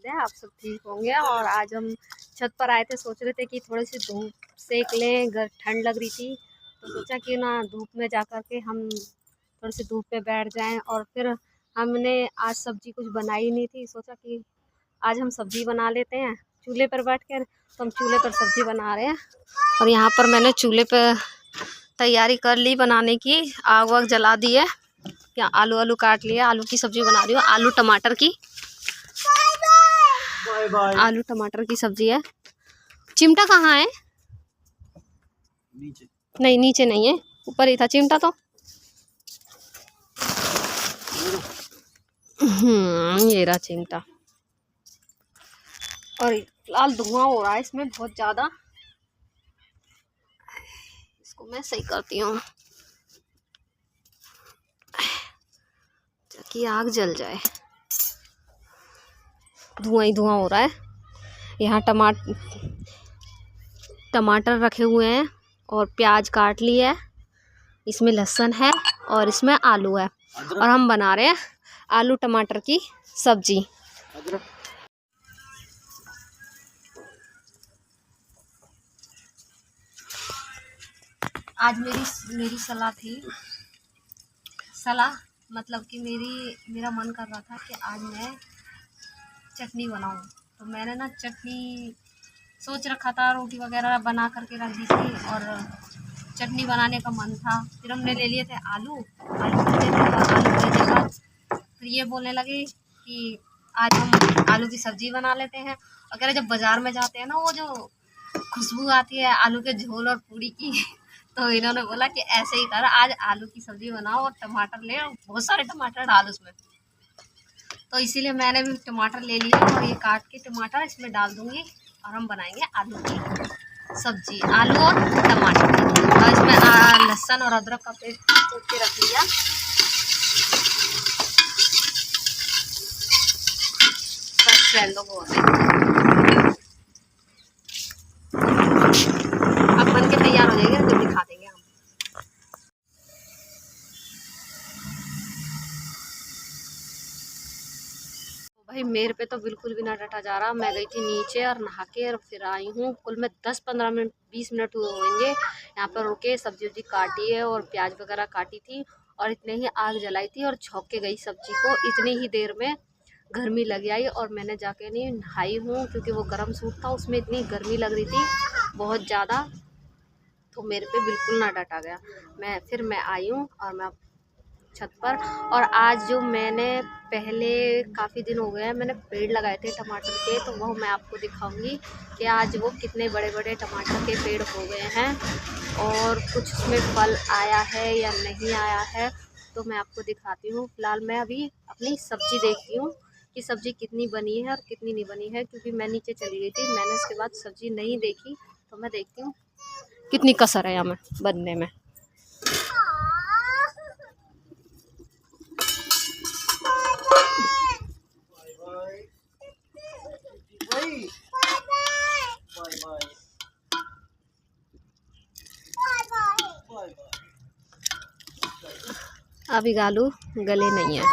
उम्मीद है आप सब ठीक होंगे। और आज हम छत पर आए थे, सोच रहे थे कि थोड़ी सी धूप सेक लें, घर ठंड लग रही थी तो सोचा कि ना धूप में जा कर के हम थोड़ी सी धूप पे बैठ जाएं। और फिर हमने आज सब्जी कुछ बनाई नहीं थी, सोचा कि आज हम सब्जी बना लेते हैं चूल्हे पर बैठ कर। तो हम चूल्हे पर सब्जी बना रहे हैं और यहाँ पर मैंने चूल्हे पर तैयारी कर ली बनाने की, आग वाग जला दी है। क्या आलू काट लिया, आलू की सब्जी बना रही हूँ, आलू टमाटर की। आलू टमाटर की सब्जी है। चिमटा कहाँ है? नीचे। नहीं नीचे नहीं है, ऊपर ही था चिमटा तो। ये रहा चिमटा। और फिलहाल धुआं हो रहा है इसमें बहुत ज्यादा, इसको मैं सही करती हूँ ताकि आग जल जाए। धुआं ही धुआं हो रहा है। यहाँ टमाटर रखे हुए हैं और प्याज काट लिया है, इसमें लहसुन है और इसमें आलू है और हम बना रहे हैं आलू टमाटर की सब्जी। आज मेरी सलाह मतलब कि मेरा मन कर रहा था कि आज मैं चटनी बनाऊं। तो मैंने ना चटनी सोच रखा था, रोटी वगैरह बना करके रख दी थी और चटनी बनाने का मन था। फिर हमने ले लिए थे आलू खरीदे थे और आलू खरीदने के बाद फिर ये बोलने लगे कि आज हम आलू की सब्जी बना लेते हैं। और कह रहे जब बाज़ार में जाते हैं ना, वो जो खुशबू आती है आलू के झोल और पूड़ी की तो इन्होंने बोला कि ऐसे ही कर, आज आलू की सब्जी बनाओ और टमाटर ले, बहुत सारे टमाटर डाल उसमें। तो इसीलिए मैंने भी टमाटर ले लिया और ये काट के टमाटर इसमें डाल दूंगी और हम बनाएंगे आलू की सब्जी, आलू और टमाटर। और इसमें लहसुन और अदरक का पेस्ट कूट के रख लिया। अब बन के तैयार हो जाएगा तो दिखा देंगे हम। भाई मेरे पे तो बिल्कुल भी ना डटा जा रहा। मैं गई थी नीचे और नहा के और फिर आई हूँ। कुल में 10-15 मिनट 20 मिनट हुए होंगे यहाँ पर रुके, सब्जी वब्जी काटी है और प्याज वगैरह काटी थी और इतने ही आग जलाई थी और झोंक के गई सब्जी को। इतनी ही देर में गर्मी लग आई और मैंने जाके नहीं नहाई हूँ क्योंकि वो गर्म सूट था, उसमें इतनी गर्मी लग रही थी बहुत ज़्यादा, तो मेरे पे बिल्कुल ना डटा गया। फिर मैं आई हूँ और मैं छत पर। और आज जो मैंने पहले काफ़ी दिन हो गए हैं मैंने पेड़ लगाए थे टमाटर के, तो वो मैं आपको दिखाऊंगी कि आज वो कितने बड़े बड़े टमाटर के पेड़ हो गए हैं और कुछ उसमें फल आया है या नहीं आया है, तो मैं आपको दिखाती हूँ। फिलहाल मैं अभी अपनी सब्जी देखती हूँ कि सब्जी कितनी बनी है और कितनी नहीं बनी है, क्योंकि मैं नीचे चली गई थी, मैंने उसके बाद सब्जी नहीं देखी। तो मैं देखती हूँ कितनी कसर है यहाँ में बनने में। अभी आलू गले नहीं है।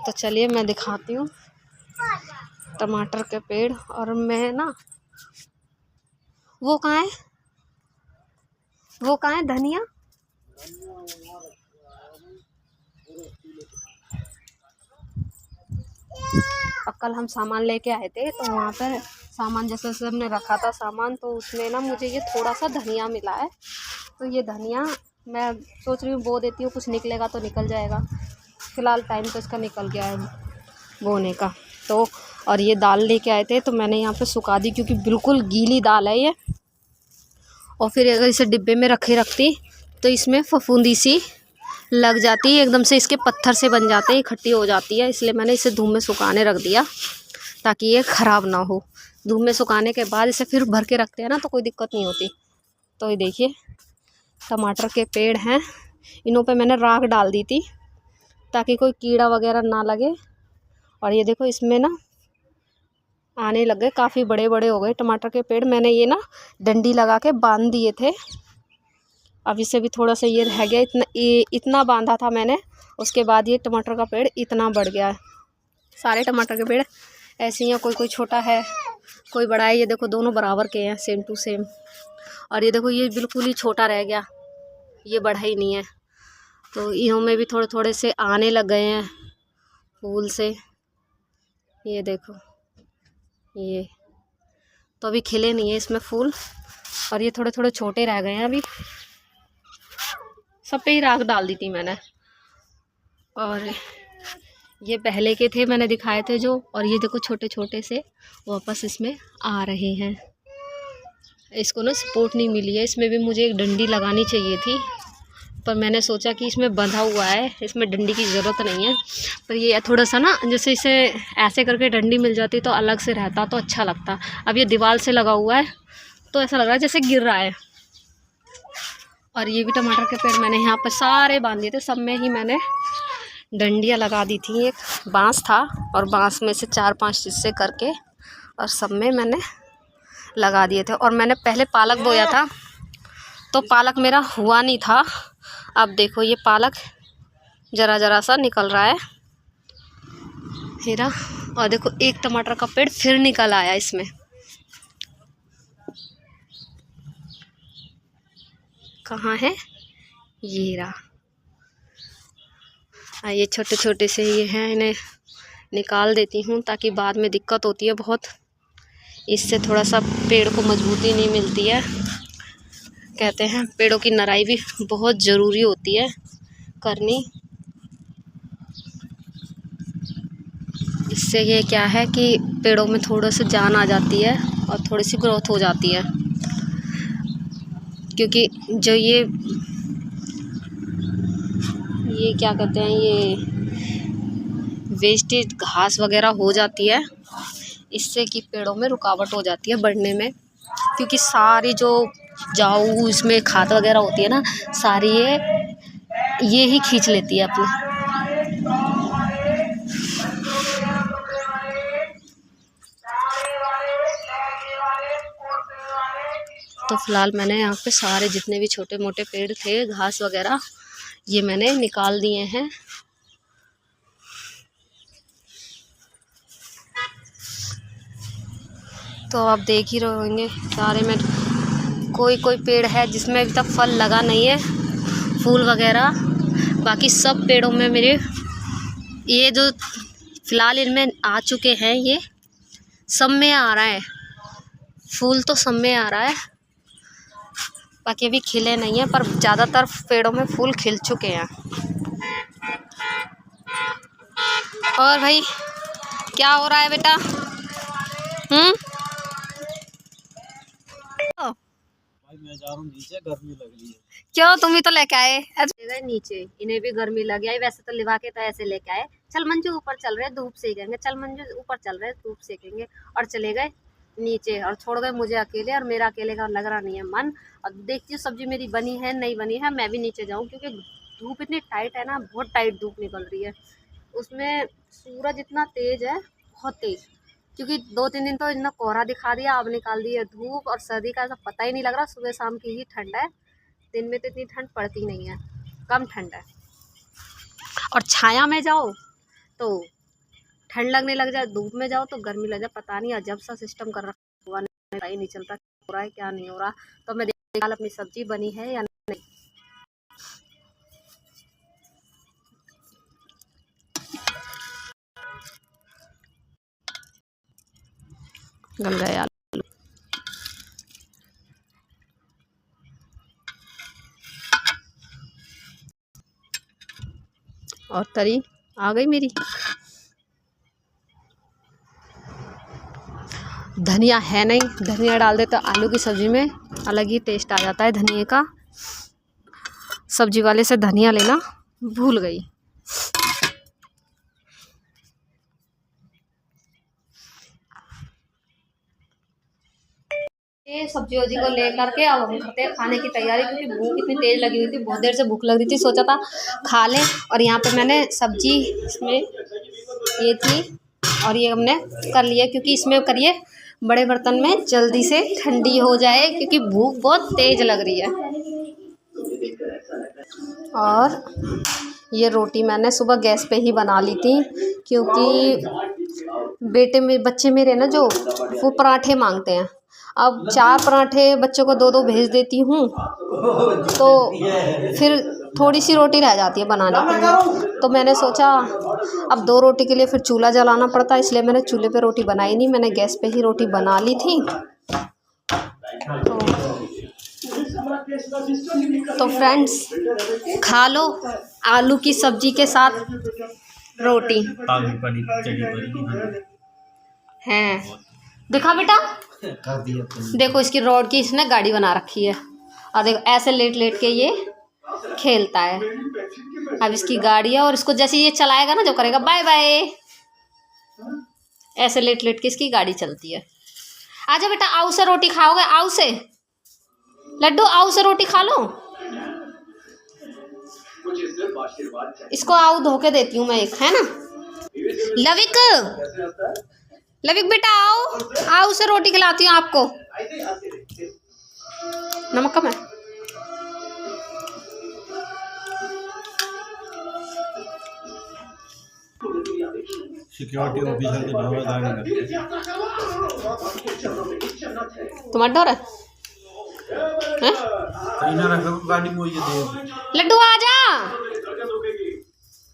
तो चलिए मैं दिखाती हूँ टमाटर के पेड़। और मैं ना वो कहाँ है धनिया? और कल हम सामान लेके आए थे तो वहाँ पर सामान जैसे जैसे हमने रखा था सामान, तो उसमें ना मुझे ये थोड़ा सा धनिया मिला है। तो ये धनिया मैं सोच रही हूँ बो देती हूँ, कुछ निकलेगा तो निकल जाएगा। फ़िलहाल टाइम तो इसका निकल गया है बोने का। तो और ये दाल लेके आए थे तो मैंने यहाँ पे सुखा दी क्योंकि बिल्कुल गीली दाल है ये। और फिर अगर इसे डिब्बे में रखती तो इसमें फफूंदी सी लग जाती है, एकदम से इसके पत्थर से बन जाते हैं, इकट्ठी हो जाती है। इसलिए मैंने इसे धूप में सुखाने रख दिया ताकि ये ख़राब ना हो। धूप में सुखाने के बाद इसे फिर भर के रखते हैं ना तो कोई दिक्कत नहीं होती। तो ये देखिए टमाटर के पेड़ हैं, इन्हों पे मैंने राख डाल दी थी ताकि कोई कीड़ा वगैरह ना लगे। और ये देखो इसमें ना आने लग गए, काफ़ी बड़े बड़े हो गए टमाटर के पेड़। मैंने ये ना डंडी लगा के बांध दिए थे, अब इसे भी थोड़ा सा ये रह गया, इतना बांधा था मैंने। उसके बाद ये टमाटर का पेड़ इतना बढ़ गया है। सारे टमाटर के पेड़ ऐसे ही हैं, कोई कोई छोटा है कोई बड़ा है। ये देखो दोनों बराबर के हैं, सेम टू सेम। और ये देखो ये बिल्कुल ही छोटा रह गया, ये बढ़ा ही नहीं है। तो इन्हों में भी थोड़े थोड़े से आने लग गए हैं फूल से। ये देखो ये तो अभी खिले नहीं है इसमें फूल, और ये थोड़े थोड़े छोटे रह गए हैं अभी। सब पे ही राख डाल दी थी मैंने। और ये पहले के थे, मैंने दिखाए थे जो। और ये देखो छोटे छोटे से वापस इसमें आ रहे हैं। इसको ना सपोर्ट नहीं मिली है, इसमें भी मुझे एक डंडी लगानी चाहिए थी, पर मैंने सोचा कि इसमें बंधा हुआ है, इसमें डंडी की ज़रूरत नहीं है। पर ये थोड़ा सा ना, जैसे इसे ऐसे करके डंडी मिल जाती तो अलग से रहता तो अच्छा लगता। अब ये दीवार से लगा हुआ है तो ऐसा लग रहा है जैसे गिर रहा है। और ये भी टमाटर के पेड़ मैंने यहाँ पर सारे बांध दिए थे, सब में ही मैंने डंडियाँ लगा दी थी। एक बांस था और बांस में से 4-5 हिस्से करके और सब में मैंने लगा दिए थे। और मैंने पहले पालक बोया था तो पालक मेरा हुआ नहीं था। अब देखो ये पालक ज़रा ज़रा सा निकल रहा है हीरा। और देखो एक टमाटर का पेड़ फिर निकल आया इसमें। कहाँ है ये रहा। ये छोटे छोटे से ये हैं, इन्हें निकाल देती हूँ ताकि बाद में दिक्कत होती है बहुत। इससे थोड़ा सा पेड़ को मजबूती नहीं मिलती है। कहते हैं पेड़ों की नराई भी बहुत ज़रूरी होती है करनी। इससे ये क्या है कि पेड़ों में थोड़ा सा जान आ जाती है और थोड़ी सी ग्रोथ हो जाती है। क्योंकि जो ये क्या कहते हैं, ये वेस्टेज घास वगैरह हो जाती है, इससे कि पेड़ों में रुकावट हो जाती है बढ़ने में। क्योंकि सारी जो जाऊ इसमें खाद वगैरह होती है ना, सारी ये ही खींच लेती है अपने। तो फिलहाल मैंने यहाँ पे सारे जितने भी छोटे मोटे पेड़ थे घास वगैरह ये मैंने निकाल दिए हैं। तो आप देख ही रहे होंगे सारे में कोई कोई पेड़ है जिसमें अभी तक फल लगा नहीं है, फूल वगैरह। बाकी सब पेड़ों में मेरे ये जो फ़िलहाल इनमें आ चुके हैं, ये सब में आ रहा है फूल, तो सब में आ रहा है। बाकी अभी खिले नहीं है, पर ज़्यादातर पेड़ों में फूल खिल चुके हैं। और भाई क्या हो रहा है बेटा? मैं जा रहा हूँ नीचे, गर्मी लग रही है। क्यों, तुम ही तो लेके आए नीचे, इन्हें भी गर्मी लग आई। वैसे तो लिवा के तो ऐसे लेके आए, चल मंजू ऊपर चल रहे धूप सेकेंगे, चल मंजू ऊपर चल रहे धूप सेकेंगे। और चले गए नीचे और छोड़ गए मुझे अकेले। और मेरा अकेले का लग रहा नहीं है मन। और देखती हूँ सब्जी मेरी बनी है नहीं बनी है, मैं भी नीचे जाऊँ क्योंकि धूप इतनी टाइट है ना, बहुत टाइट धूप निकल रही है। उसमें सूरज इतना तेज है, बहुत तेज। क्योंकि 2-3 दिन तो इतना कोहरा दिखा दिया, अब निकाल दी है धूप। और सर्दी का ऐसा पता ही नहीं लग रहा, सुबह शाम की ही ठंड है, दिन में तो इतनी ठंड पड़ती नहीं है, कम ठंड है। और छाया में जाओ तो ठंड लगने लग जाए, धूप में जाओ तो गर्मी लग जाए। पता नहीं अजब सा सिस्टम कर रखा हुआ, नहीं चलता क्या हो रहा है क्या नहीं हो रहा। तो मैं देखा अपनी सब्जी बनी है या नहीं। गल गए आलू। और तरी आ गई मेरी। धनिया है नहीं, धनिया डाल दे तो आलू की सब्ज़ी में अलग ही टेस्ट आ जाता है धनिया का। सब्जी वाले से धनिया लेना भूल गई। ये सब्जी वब्जी को लेकर के अब हम करते हैं खाने की तैयारी, क्योंकि भूख इतनी तेज़ लगी हुई थी, बहुत देर से भूख लग रही थी, सोचा था खा लें। और यहाँ पे मैंने सब्जी इसमें ये थी और ये हमने कर लिया, क्योंकि इसमें करिए बड़े बर्तन में जल्दी से ठंडी हो जाए, क्योंकि भूख बहुत तेज़ लग रही है। और ये रोटी मैंने सुबह गैस पे ही बना ली थी, क्योंकि बच्चे मेरे ना जो वो पराठे मांगते हैं। अब 4 पराठे बच्चों को 2-2 भेज देती हूँ, तो फिर थोड़ी सी रोटी रह जाती है बनाने के लिए। तो मैंने सोचा अब 2 रोटी के लिए फिर चूल्हा जलाना पड़ता है, इसलिए मैंने चूल्हे पे रोटी बनाई नहीं, मैंने गैस पे ही रोटी बना ली थी। तो फ्रेंड्स खा लो आलू की सब्जी के साथ रोटी हैं। देखा बेटा, देखो इसकी रॉड की इसने गाड़ी बना रखी है, और देखो ऐसे लेट लेट के ये खेलता है। अब इसकी गाड़ी है और इसको जैसे ये चलाएगा ना, जो करेगा बाय बाय, ऐसे लेट लेट के इसकी गाड़ी चलती है। आजा बेटा, आऊ से रोटी खाओगे? आऊ से लड्डू, आऊ से रोटी खा लो। इसको आऊ धो के देती हूँ मैं एक, है ना। लविक, लविक बेटा आओ, आऊ से रोटी खिलाती हूँ आपको। नमक कम है। सिक्योरिटी ऑफिसर के धौलाधार तुम्हारा डर है? गाड़ी में ये दे। लड्डू आ जा,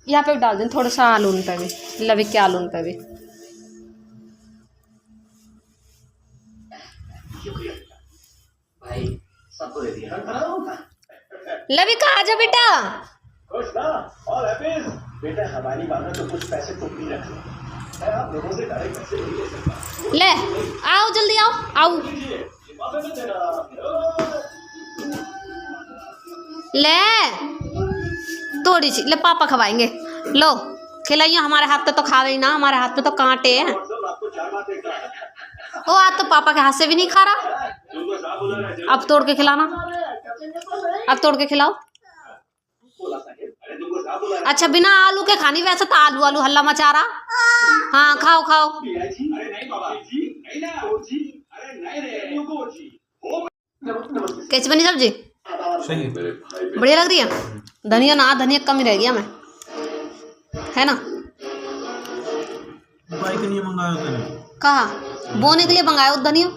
यहाँ पे डाल दें थोड़ा सा आलून पे भी, लविक के आलून पे भी। लविक आ जा बेटा। बेटा हमारी बात तो कुछ पैसे तो भी रख लो, आप लोगों से डायरेक्ट पैसे नहीं ले सकता। ले आओ, जल्दी आओ, आओ ले, थोड़ी सी ले, पापा खवाएंगे। लो खिलाइए, हमारे हाथ पे तो खावे ही ना, हमारे हाथ पे तो कांटे हैं। ओ आज तो पापा के हाथ से भी नहीं खा रहा, अब तोड़ के खिलाना, अब तोड़ के खिलाओ। अच्छा बिना आलू के खानी, वैसे तो आलू आलू हल्ला मचा रहा। हाँ खाओ खाओ। कैसी बनी सब्जी? सही बढ़िया लग रही है। धनिया ना, धनिया कम ही रह गया मैं, है ना। बाइक नहीं मंगाया? कहाँ बोने के लिए मंगाया धनिया?